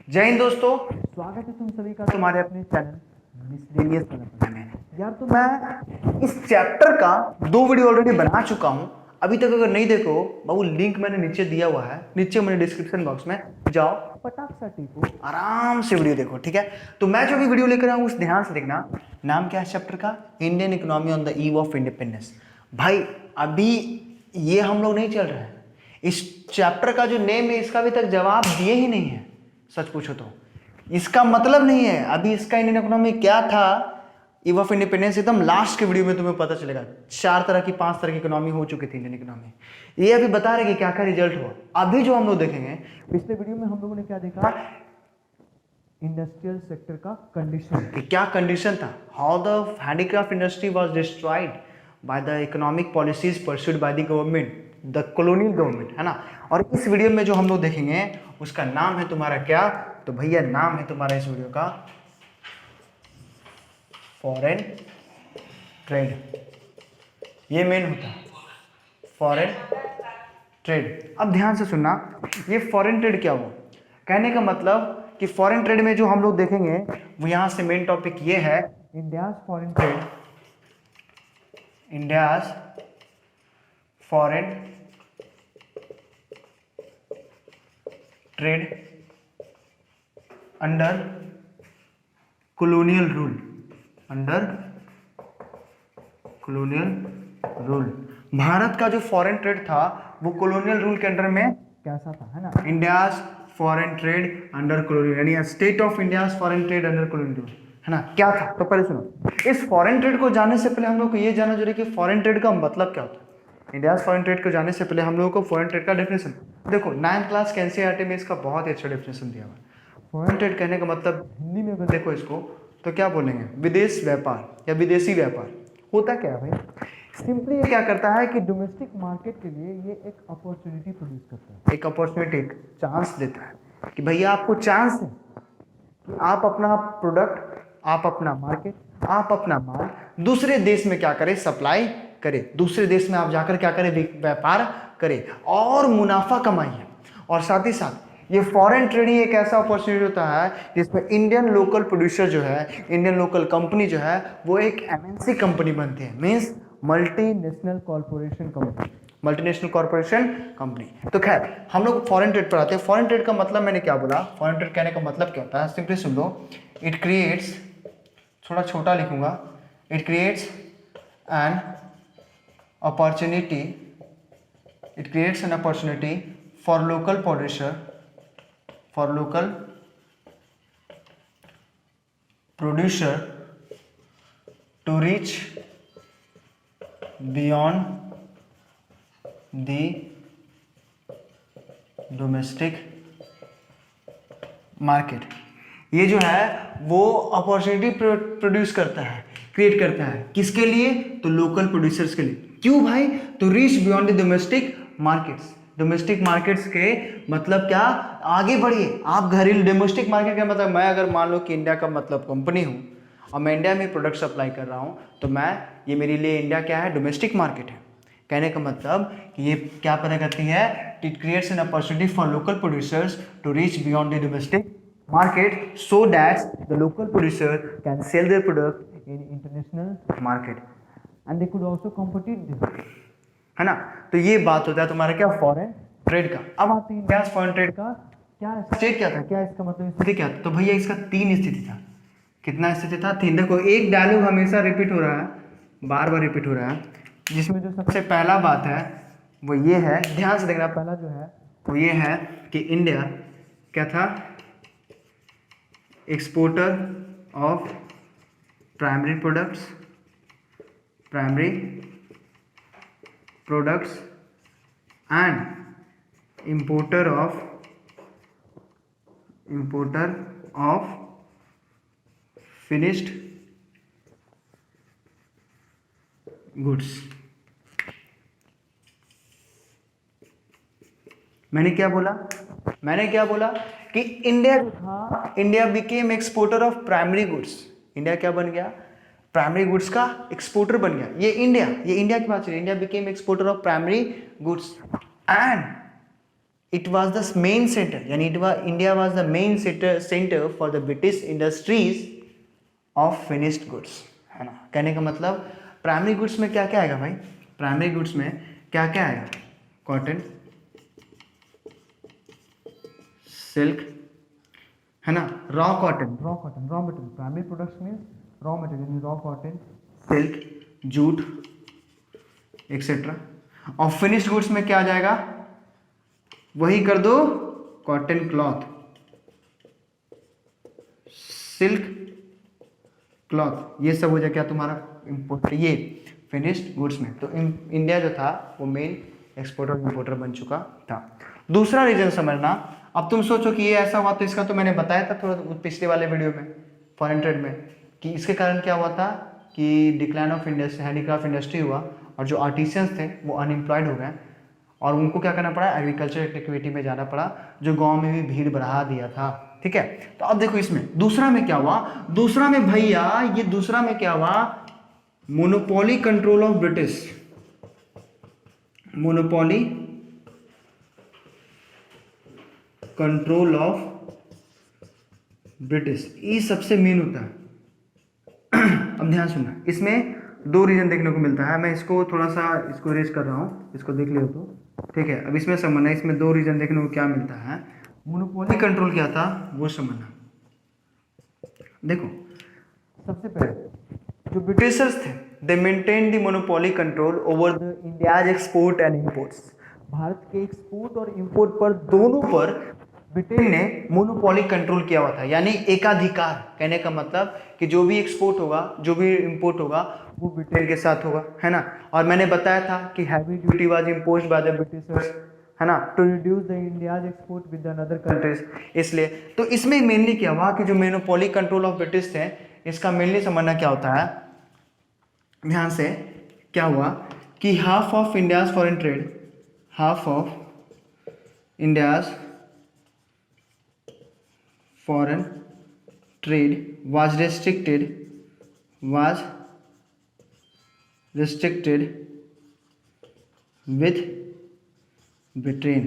जय हिंद दोस्तों, स्वागत है तुम सभी का तुम्हारे अपने चैनल मिसलेनियस पढ़ने में। यार तो मैं इस चैप्टर का 2 वीडियो ऑलरेडी बना चुका हूं। अभी तक अगर नहीं देखो बाबू, लिंक मैंने नीचे दिया हुआ है, नीचे मैंने डिस्क्रिप्शन बॉक्स में जाओ, पटाख सा टीपो, आराम से वीडियो देखो, ठीक है। तो मैं जो भी वीडियो लेकर आऊँ उस ध्यान से देखना। नाम क्या है चैप्टर का? Indian economy on the eve of independence. भाई अभी ये हम लोग नहीं चल रहे हैं, इस चैप्टर का जो नेम है इसका अभी तक जवाब दिए ही नहीं है। सच पूछो तो इसका मतलब नहीं है अभी इसका इंडियन इकोनॉमी क्या था ईव ऑफ इंडिपेंडेंस, एकदम लास्ट के वीडियो में तुम्हें पता चलेगा। 5 तरह की इकोनॉमी हो चुकी थी इंडियन इकोनॉमी। ये अभी बता रहे कि क्या क्या रिजल्ट हुआ। अभी जो हम लोग देखेंगे, पिछले वीडियो में हम लोगों ने क्या देखा, इंडस्ट्रियल सेक्टर का कंडीशन, कि क्या कंडीशन था, how the handicraft industry was destroyed by the economic policies pursued by the government, the colonial government, है ना। और इस वीडियो में जो हम लोग देखेंगे उसका नाम है तुम्हारा क्या, तो भैया नाम है तुम्हारा इस वीडियो का फॉरेन ट्रेड। ये मेन होता है फॉरेन ट्रेड। अब ध्यान से सुनना, ये फॉरेन ट्रेड क्या हुआ, कहने का मतलब कि फॉरेन ट्रेड में जो हम लोग देखेंगे वो यहां से मेन टॉपिक ये है, India's foreign trade, India's foreign trade under colonial rule, under colonial rule. Bharat का जो फॉरेन ट्रेड था वो कॉलोनियल रूल के अंडर में कैसा था, है ना। India's foreign trade under colonial, यानी स्टेट ऑफ India's foreign trade under colonial rule, है ना, क्या था। तो पहले सुनो, इस फॉरेन ट्रेड को जानने से पहले हम लोग को ये जानना जरूरी कि फॉरेन ट्रेड का मतलब क्या होता है। इंडियाज फॉरेन ट्रेड को जानने से पहले हम लोगों को फॉरेन ट्रेड का डेफिनेशन देखो, 9th क्लास के एनसीईआरटी में इसका बहुत ही अच्छा डेफिनेशन दिया हुआ है। फॉरेन ट्रेड कहने का मतलब हिंदी में अगर देखो इसको तो क्या बोलेंगे, विदेश व्यापार या विदेशी व्यापार। होता क्या है भाई, सिंपली ये क्या करता है कि डोमेस्टिक मार्केट के लिए ये एक अपॉर्चुनिटी प्रोड्यूस करता है, एक अपॉर्चुनिटी, एक चांस देता है कि भैया आपको चांस है कि आप अपना प्रोडक्ट, आप अपना मार्केट, आप अपना माल दूसरे देश में क्या करें, सप्लाई करें, दूसरे देश में आप जाकर क्या करें, व्यापार करें और मुनाफा कमाइए। और साथ ही साथ ये फॉरेन ट्रेड ही एक ऐसा अपॉर्चुनिटी होता है जिसमें इंडियन लोकल प्रोड्यूसर जो है, इंडियन लोकल कंपनी जो है वो एक एमएनसी कंपनी बनती है, means multinational corporation company, multinational corporation company. तो खैर हम लोग फॉरेन ट्रेड पर आते हैं। फॉरेन ट्रेड का मतलब मैंने क्या बोला, फॉरेन ट्रेड कहने का मतलब क्या होता है, simply soon low, it creates, थोड़ा छोटा लिखूंगा, it creates an opportunity, it creates an opportunity for local producer, for local producer to reach beyond the domestic market। ये जो है वो अपॉर्चुनिटी प्रोड्यूस करता है, क्रिएट करता है, किसके लिए, तो लोकल प्रोड्यूसर्स के लिए। क्यों भाई, तो reach beyond the domestic markets. Domestic markets के मतलब क्या, आगे बढ़िए आप घरेलू। डोमेस्टिक मार्केट का मतलब, मैं अगर मान लो कि इंडिया का मतलब कंपनी हूँ और मैं इंडिया में प्रोडक्ट सप्लाई कर रहा हूँ, तो मैं, ये मेरे लिए इंडिया क्या है, डोमेस्टिक मार्केट है। कहने का मतलब कि ये क्या पता करती है, it creates an opportunity for local producers to reach beyond the domestic market so that the local producer can sell their product in international market and they could also compete there, है ना। तो ये बात होता है तुम्हारा क्या, foreign trade का। अब आते हैं इंडिया फॉरेन ट्रेड का क्या स्टेट क्या था, क्या इसका मतलब स्थिति क्या था। तो भैया इसका 3 स्थिति था। कितना स्थिति था, 3। देखो एक डायलॉग हमेशा रिपीट हो रहा है, बार बार रिपीट हो रहा है, जिसमें जो सबसे पहला बात है वो ये है, ध्यान से देखना, पहला जो है वो ये है कि इंडिया क्या था, exporter of primary products and importer of finished goods। मैंने क्या बोला कि इंडिया जो था, India became exporter of primary goods. India क्या बन गया, प्राइमरी गुड्स का एक्सपोर्टर बन गया। ये इंडिया की बात चलिए, India became exporter of primary goods and it was the main centre, यानी India was the main centre for the British industries of finished goods, है ना। कहने का मतलब प्राइमरी गुड्स में क्या क्या आएगा भाई, प्राइमरी गुड्स में क्या क्या आएगा, कॉटन, सिल्क, है ना, raw cotton, raw material, primary products में raw material, raw cotton, silk, jute etcetera. और फिनिश्ड गुड्स में क्या आ जाएगा, वही कर दो, कॉटन क्लॉथ, सिल्क क्लॉथ, ये सब हो जाए क्या तुम्हारा इम्पोर्ट, ये फिनिश्ड गुड्स में। तो इंडिया जो था वो मेन एक्सपोर्टर इंपोर्टर बन चुका था। दूसरा रीजन समझना, अब तुम सोचो कि ये ऐसा हुआ, तो इसका तो मैंने बताया था थोड़ा पिछले वाले वीडियो में फॉरेन ट्रेड में, कि इसके कारण क्या हुआ था कि decline of industry, handicraft industry हुआ, और जो आर्टिसियंस थे वो अनएम्प्लॉयड हो गए, और उनको क्या करना पड़ा, एग्रीकल्चर एक्टिविटी में जाना पड़ा, जो गांव में भी भीड़ बढ़ा दिया था, ठीक है। तो अब देखो इसमें दूसरा में क्या हुआ, दूसरा में भैया ये दूसरा में क्या हुआ, monopoly control of British, monopoly control of British, ये सबसे मेन होता है। अब ध्यान सुनना, इसमें दो रीजन देखने को मिलता है, मैं इसको थोड़ा सा इसको रेज कर रहा हूँ, इसको देख लियो तो ठीक है। अब इसमें समझना, इसमें दो रीजन देखने को क्या मिलता है, मोनोपोली कंट्रोल क्या था वो समझना। देखो सबसे पहले जो ब्रिटिशर्स थे, दे maintain the monopoly control over the India's export and imports, Bharat के एक्सपोर्ट और इंपोर्ट पर दोनों पर ब्रिटेन ने मोनोपोली कंट्रोल किया हुआ था, यानी एकाधिकार। कहने का मतलब कि जो भी एक्सपोर्ट होगा, जो भी इंपोर्ट होगा, वो ब्रिटेन के साथ होगा, है ना। और मैंने बताया था कि heavy duty was imposed by the Britishers, है ना, to reduce the India's export with other countries, इसलिए। तो इसमें मेनली क्या हुआ कि जो मोनोपोली कंट्रोल ऑफ ब्रिटिश थे, इसका मेनली समझना क्या होता है, ध्यान से, क्या हुआ कि half of India's foreign trade, half of India's foreign trade was restricted with Britain।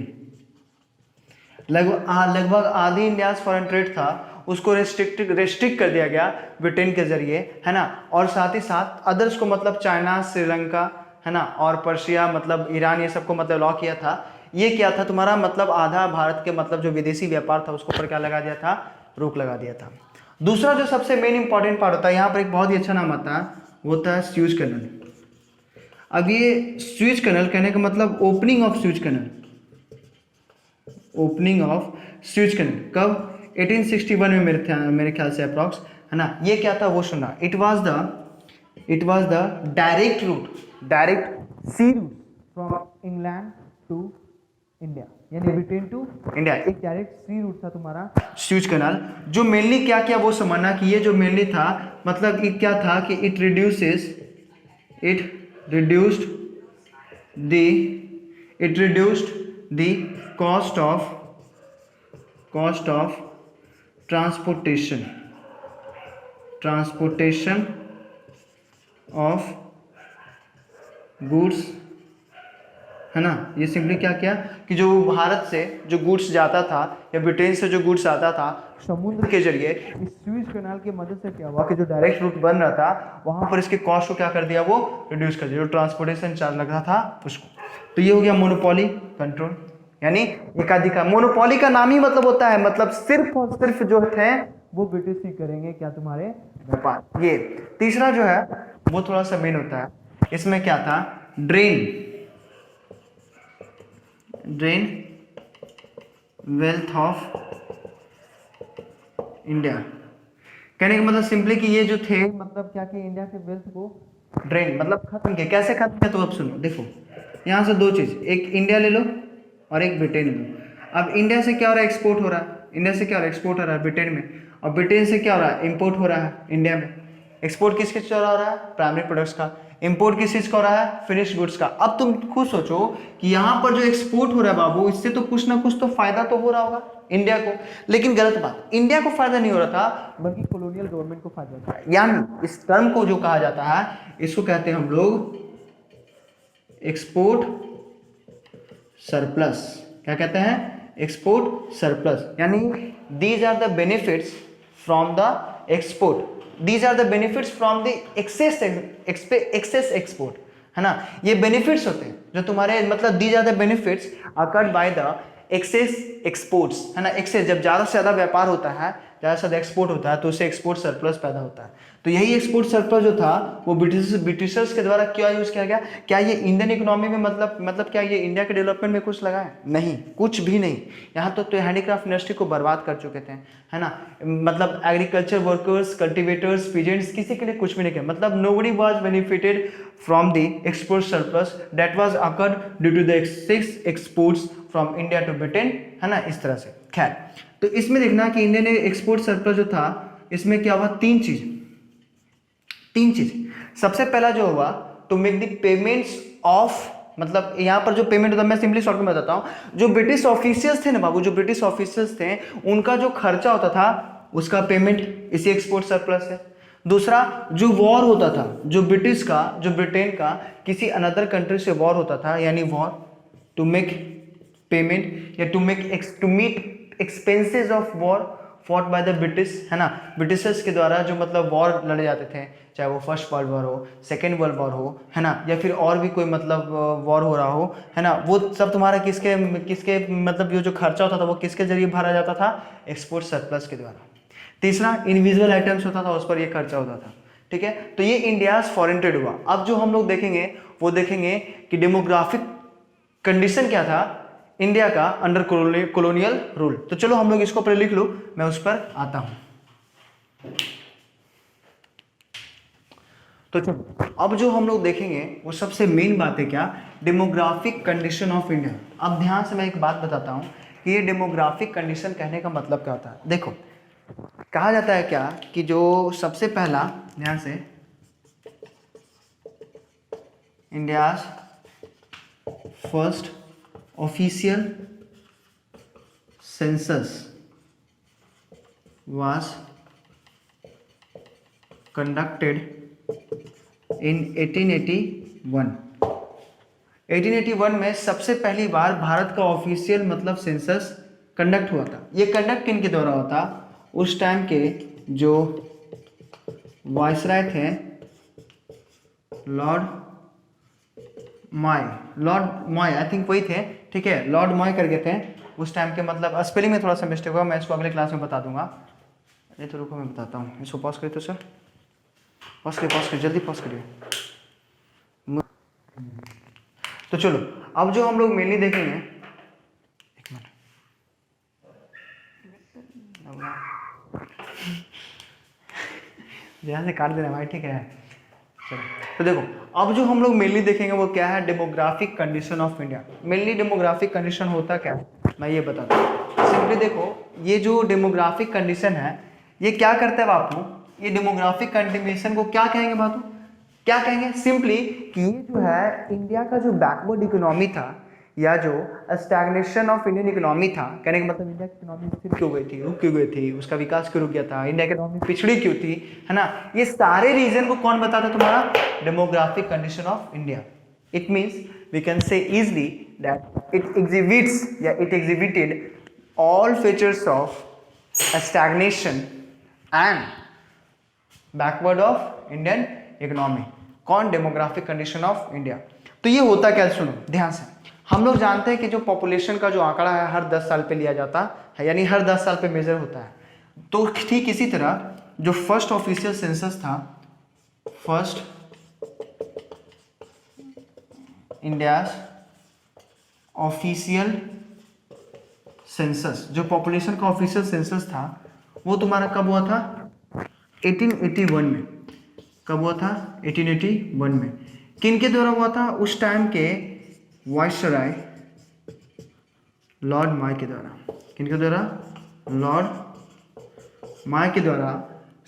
लगभग आधी इंडियाज फॉरेन ट्रेड था, उसको रेस्ट्रिक्ट कर दिया गया ब्रिटेन के जरिए, है ना। और साथ ही साथ अदर्स को, मतलब चाइना, श्रीलंका, है ना, और पर्शिया, मतलब ईरान, ये सबको मतलब लॉ किया था। ये क्या था तुम्हारा, मतलब आधा भारत के मतलब जो विदेशी व्यापार था उसको पर क्या लगा दिया था, रोक लगा दिया था। दूसरा जो सबसे मेन इंपॉर्टेंट पार्ट होता है, यहाँ पर एक बहुत ही अच्छा नाम आता है, वो होता है स्यूज कैनल। अब ये स्यूज कैनल कहने का मतलब opening of Suez canal, opening of Suez canal कब, 1861 में मेरे ख्याल से अप्रॉक्स, है ना। ये क्या था वो सुनना, it was the direct route, direct sea route from England to India, यानी ब्रिटेन टू इंडिया, एक डायरेक्ट सी रूट था तुम्हारा स्यूज कैनाल। जो मेनली क्या किया वो समझना कि ये जो मेनली था, मतलब ये क्या था कि it reduced the cost of transportation of goods, है ना। ये सिंपली क्या किया कि जो भारत से जो गुड्स जाता था या ब्रिटेन से जो गुड्स आता था समुद्र के जरिए, इस स्यूज कैनाल की मदद से क्या हुआ कि जो डायरेक्ट रूट बन रहा था वहां पर इसके कॉस्ट को क्या कर दिया, वो रिड्यूस कर दिया, जो ट्रांसपोर्टेशन चार्ज लग रहा था उसको। तो ये हो गया मोनोपोली कंट्रोल, यानी एकाधिकार। मोनोपोली का नाम ही मतलब होता है, मतलब सिर्फ और सिर्फ जो थे वो ब्रिटिश ही करेंगे क्या, तुम्हारे व्यापार। ये तीसरा जो है वो थोड़ा सा मेन होता है, इसमें क्या था, ड्रेन वेल्थ ऑफ इंडिया। कहने का मतलब सिंपली कि ये जो थे, मतलब क्या कि इंडिया के वेल्थ को ड्रेन, मतलब खत्म किया। कैसे खत्म किया, तो अब सुनो, देखो यहाँ से दो चीज, एक इंडिया ले लो और एक ब्रिटेन ले लो। अब इंडिया से क्या हो रहा है, एक्सपोर्ट हो रहा है, इंडिया से क्या हो रहा है, एक्सपोर्ट हो रहा है ब्रिटेन में, और ब्रिटेन से क्या हो रहा है, इंपोर्ट हो रहा है इंडिया में। एक्सपोर्ट किस चीज का हो रहा है, प्राइमरी प्रोडक्ट्स का, इंपोर्ट किस चीज का हो रहा है, फिनिश गुड्स का। अब तुम खुद सोचो कि यहाँ पर जो एक्सपोर्ट हो रहा है बाबू, इससे तो कुछ ना कुछ तो फायदा तो हो रहा होगा इंडिया को, लेकिन गलत बात, इंडिया को फायदा नहीं हो रहा था, बल्कि कॉलोनियल गवर्नमेंट को फायदा होता है। यानी इस टर्म को जो कहा जाता है, इसको कहते हैं हम लोग एक्सपोर्ट सरप्लस, क्या कहते हैं? Export surplus. यानी these are the benefits from the export, these are the benefits from the excess export, है ना। ये बेनिफिट्स होते हैं जो तुम्हारे, मतलब these are the benefits accrued by the excess exports, है ना। एक्सेस, जब ज़्यादा से ज़्यादा व्यापार होता है, ज़्यादा से ज़्यादा एक्सपोर्ट होता है, तो उससे एक्सपोर्ट सरप्लस पैदा होता है। तो यही एक्सपोर्ट सरप्लस जो था वो ब्रिटिशर्स के द्वारा क्या यूज़ किया गया? क्या ये इंडियन इकोनॉमी में, मतलब क्या ये इंडिया के डेवलपमेंट में कुछ लगा है? नहीं, कुछ भी नहीं। यहाँ तो हैंडीक्राफ्ट इंडस्ट्री को बर्बाद कर चुके थे, है ना। मतलब एग्रीकल्चर वर्कर्स, कल्टिवेटर्स, पीजेंट्स, किसी के लिए कुछ भी नहीं किया। मतलब nobody was benefited from the export surplus that was accrued due to the excess exports from India to Britain, है ना, इस तरह से। खैर, तो इसमें देखना कि इंडिया ने एक्सपोर्ट सरप्लस जो था, इसमें क्या हुआ? तीन चीज। सबसे पहला जो हुआ, to make the payments of, मतलब यहाँ पर जो पेमेंट होता है, मैं सिंपली शॉर्ट में बताता हूँ, जो ब्रिटिश ऑफिशियल्स थे ना बाबू, जो ब्रिटिश ऑफिशियल्स थे, उनका जो खर्चा होता था उसका पेमेंट इसी एक्सपोर्ट सरप्लस है। दूसरा, जो वॉर होता था, जो ब्रिटिश का, जो ब्रिटेन का किसी अनदर कंट्री से वॉर होता था, यानी वॉर, टू मेक पेमेंट या to meet expenses of war fought by the British, है ना। ब्रिटिशर्स के द्वारा जो मतलब वॉर लड़े जाते थे, चाहे वो फर्स्ट वर्ल्ड वॉर हो, सेकेंड वर्ल्ड वॉर हो, है ना, या फिर और भी कोई मतलब वॉर हो रहा हो, है ना, वो सब तुम्हारा किसके मतलब जो खर्चा होता था वो किसके जरिए भरा जाता था? एक्सपोर्ट सरप्लस के द्वारा। तीसरा, इंडिविजुअल आइटम्स होता था, उस पर ये खर्चा होता था, ठीक है। तो ये इंडियाज फॉरेन ट्रेड हुआ। अब जो हम लोग देखेंगे वो देखेंगे कि डेमोग्राफिक कंडीशन क्या था इंडिया का अंडर कॉलोनियल रूल। तो चलो हम लोग इसको पहले लिख लो, मैं उस पर आता हूं। तो चलो, अब जो हम लोग देखेंगे वो सबसे मेन बात है क्या? Demographic condition of India. अब ध्यान से मैं एक बात बताता हूं कि ये डेमोग्राफिक कंडीशन कहने का मतलब क्या होता है। देखो, कहा जाता है क्या कि जो सबसे पहला, ध्यान से, India's first official census was conducted in 1881। 1881 में सबसे पहली बार भारत का ऑफिशियल मतलब सेंसस कंडक्ट हुआ था। ये कंडक्ट किन के द्वारा होता? उस टाइम के जो वायसराय थे, लॉर्ड मॉय, आई थिंक वही थे, ठीक है, लॉर्ड मॉय करके थे उस टाइम के। मतलब स्पेलिंग में थोड़ा सा मिस्टेक हुआ, मैं इसको अगले क्लास में बता दूंगा। अरे तो रुको, मैं बताता हूँ। इसको पॉज करिए तो सर, पॉज करिए, जल्दी पॉज करिए। तो चलो, अब जो हम लोग मेनली देखेंगे, एक मिनट, ध्यान से काट देना भाई, ठीक है। चलो, तो देखो, अब जो हम लोग मेनली देखेंगे वो क्या है? Demographic condition of India. Mainly demographic condition होता क्या है मैं ये बताता हूँ। सिंपली देखो, ये जो डेमोग्राफिक कंडीशन है ये क्या करता है बापू? ये डेमोग्राफिक कंडीशन को क्या कहेंगे बापू? क्या कहेंगे? सिंपली कि ये जो है इंडिया का जो बैकवर्ड इकोनॉमी था, या जो स्टैग्नेशन ऑफ इंडियन इकोनॉमी था, कहने का मतलब इंडिया की इकोनॉमी स्थिर क्यों गई थी, रुक क्यों गई थी, उसका विकास क्यों रुक गया था, इंडिया की इकोनॉमी पिछड़ी क्यों थी, है ना, ये सारे रीजन को कौन बताता तुम्हारा? Demographic condition of India. It means we can say easily that it exhibits या it exhibited all features of stagnation and backward of Indian economy. कौन? Demographic condition of India. तो ये होता क्या? सुनो ध्यान से। हम लोग जानते हैं कि जो पॉपुलेशन का जो आंकड़ा है हर 10 साल पे लिया जाता है, यानी हर 10 साल पे मेजर होता है। तो ठीक इसी तरह जो फर्स्ट ऑफिशियल सेंसस था, फर्स्ट इंडियाज ऑफिशियल सेंसस, जो पॉपुलेशन का ऑफिशियल सेंसस था वो तुम्हारा कब हुआ था? 1881 में। कब हुआ था? 1881 में। किन के द्वारा हुआ था? उस टाइम के वायसराय लॉर्ड मॉय के द्वारा। किनके द्वारा? लॉर्ड मॉय के द्वारा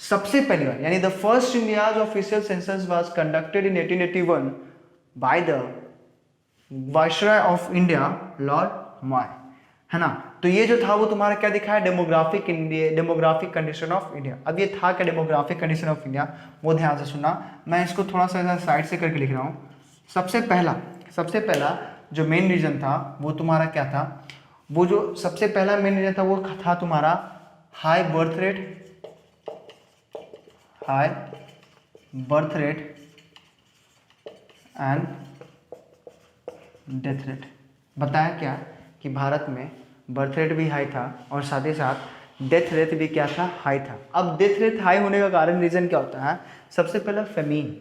सबसे पहली बार, यानी the first India's official census was conducted in 1881 by the viceroy of India Lord Mayo, है ना। तो ये जो था वो तुम्हारा क्या दिखा है? Demographic condition of India. अब ये था क्या डेमोग्राफिक कंडीशन ऑफ इंडिया? वो ध्यान से सुनना, मैं इसको थोड़ा सा साइड से करके लिख रहा हूँ। सबसे पहला जो मेन रीजन था वो तुम्हारा क्या था? वो जो सबसे पहला मेन रीजन था वो था तुम्हारा high birth rate, high birth rate and death rate. बताया क्या कि भारत में बर्थ रेट भी हाई था और साथ ही साथ डेथ रेट भी क्या था, हाई था। अब डेथ रेट हाई होने का कारण रीज़न क्या होता है, सबसे पहला फेमीन,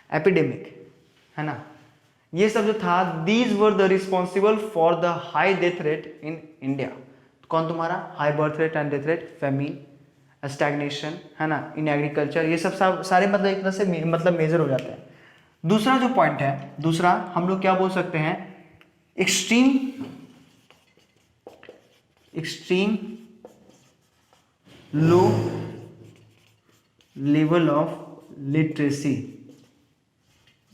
एपिडेमिक, है ना, ये सब जो था, these were the responsible for the high death rate in India. कौन तुम्हारा, high birth rate and death rate, famine, stagnation, है ना, इन एग्रीकल्चर, ये सब सारे मतलब एक तरह से मतलब मेजर हो जाते हैं। दूसरा जो पॉइंट है, दूसरा हम लोग क्या बोल सकते हैं, extreme low level of literacy.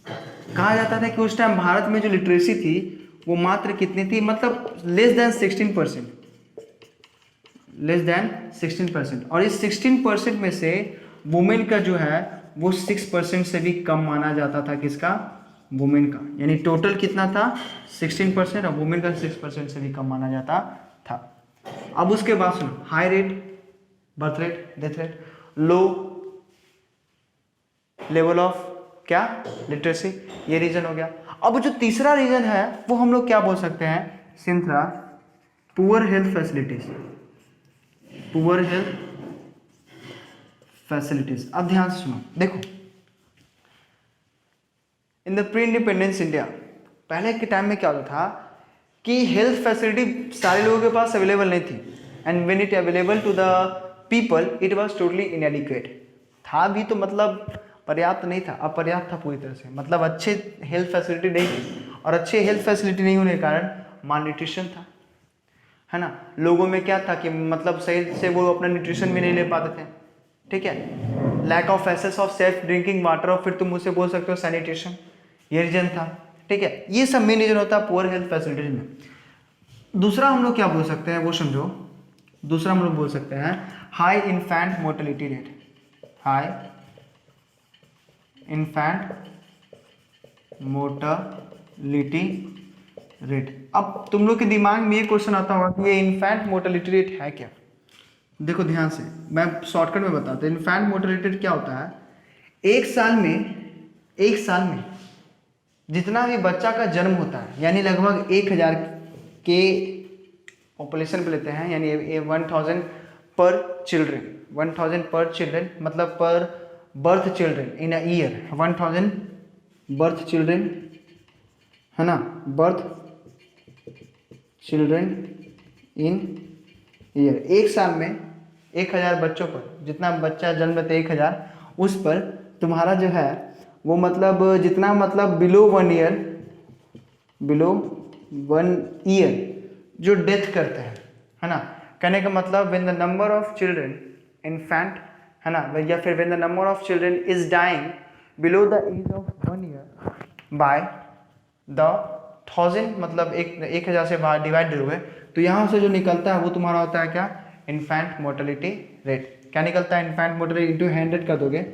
कहा जाता था कि उस टाइम भारत में जो लिटरेसी थी वो मात्र कितनी थी, मतलब लेस देन 16%, लेस देन 16%। और इस 16% में से वुमेन का जो है वो 6% से भी कम माना जाता था। किसका, वुमेन का। यानी टोटल कितना था, 16%, और वुमेन का 6% से भी कम माना जाता था। अब उसके बाद सुनो, high rate birth rate, death rate, low level of क्या, लिटरेसी, ये रीजन हो गया। अब जो तीसरा रीजन है वो हम लोग क्या बोल सकते हैं, सिंथरा poor health facilities, poor health facilities. अब ध्यान से सुनो, देखो in the pre independence India, पहले के टाइम में क्या होता था कि हेल्थ फैसिलिटी सारे लोगों के पास अवेलेबल नहीं थी, and when it available to the people it was totally inadequate. था भी तो मतलब पर्याप्त नहीं था, अपर्याप्त था पूरी तरह से, मतलब अच्छे हेल्थ फैसिलिटी नहीं थी, और अच्छे हेल्थ फैसिलिटी नहीं होने के कारण माल न्यूट्रिशन था, है ना। लोगों में क्या था कि मतलब सही से वो अपना न्यूट्रिशन भी नहीं ले पाते थे, ठीक है। Lack of access of safe drinking water, और फिर तुम उसे बोल सकते हो सैनिटेशन, ये रीजन था, ठीक है। ये सब मेन रीजन होता है पुअर हेल्थ फैसिलिटीज में। दूसरा हम लोग क्या बोल सकते हैं वो समझो, दूसरा हम लोग बोल सकते हैं high infant mortality rate, high infant mortality rate. अब तुम लोग के दिमाग में ये क्वेश्चन आता होगा कि ये इन्फेंट मोर्टेलिटी रेट है क्या। देखो ध्यान से, मैं शॉर्टकट में बताता हूँ। इन्फेंट मोर्टेलिटी रेट क्या होता है, एक साल में जितना भी बच्चा का जन्म होता है, यानी लगभग 1000 के पॉपुलेशन पे लेते हैं, यानी 1000 पर चिल्ड्रेन, 1000 पर चिल्ड्रेन, मतलब पर birth children in a year, 1000 birth children, है ना, बर्थ चिल्ड्रेन इन ईयर। एक साल में 1000 बच्चों पर, जितना बच्चा जन्म लेते 1000, उस पर तुम्हारा जो है वो मतलब जितना मतलब बिलो 1 ईयर जो डेथ करते हैं, है ना। कहने का मतलब when the number of children infant, है ना, या फिर when the number of children is dying below the age of 1 year by the 1000, मतलब 1000 से बाहर डिवाइड करोगे तो यहाँ से जो निकलता है वो तुम्हारा होता है क्या, इन्फेंट मोर्टेलिटी रेट। क्या निकलता है, इन्फेंट मोर्टेलिटी इंटू 100 कर दोगे,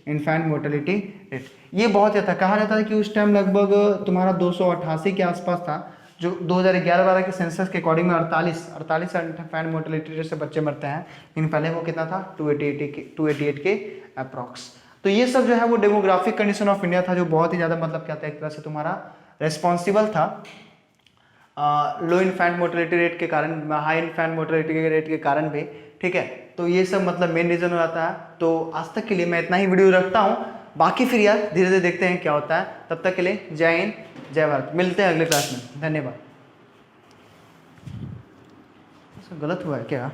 इन्फेंट मोर्टेलिटी रेट। ये बहुत ज़्यादा कहा जाता है कि उस टाइम लगभग तुम्हारा 288 के आसपास था, जो 2011-12 के सेंसस के अकॉर्डिंग में 48 इन्फेंट मोर्टेलिटी रेट से बच्चे मरते हैं, लेकिन पहले वो कितना था, 288 के अप्रॉक्स। तो ये सब जो है वो डेमोग्राफिक कंडीशन ऑफ इंडिया था, जो बहुत ही ज़्यादा मतलब क्या था, एक तरह से तुम्हारा रेस्पॉन्सिबल था लो इन्फेंट मोर्टेलिटी रेट के कारण, हाई इन्फेंट मोर्टेलिटी रेट के कारण भी, ठीक है। तो ये सब मतलब मेन रीजन हो जाता है। तो आज तक के लिए मैं इतना ही वीडियो रखता हूँ, बाकी फिर यार धीरे धीरे देखते हैं क्या होता है। तब तक के लिए जय हिंद जय भारत, मिलते हैं अगले क्लास में, धन्यवाद। गलत हुआ है क्या?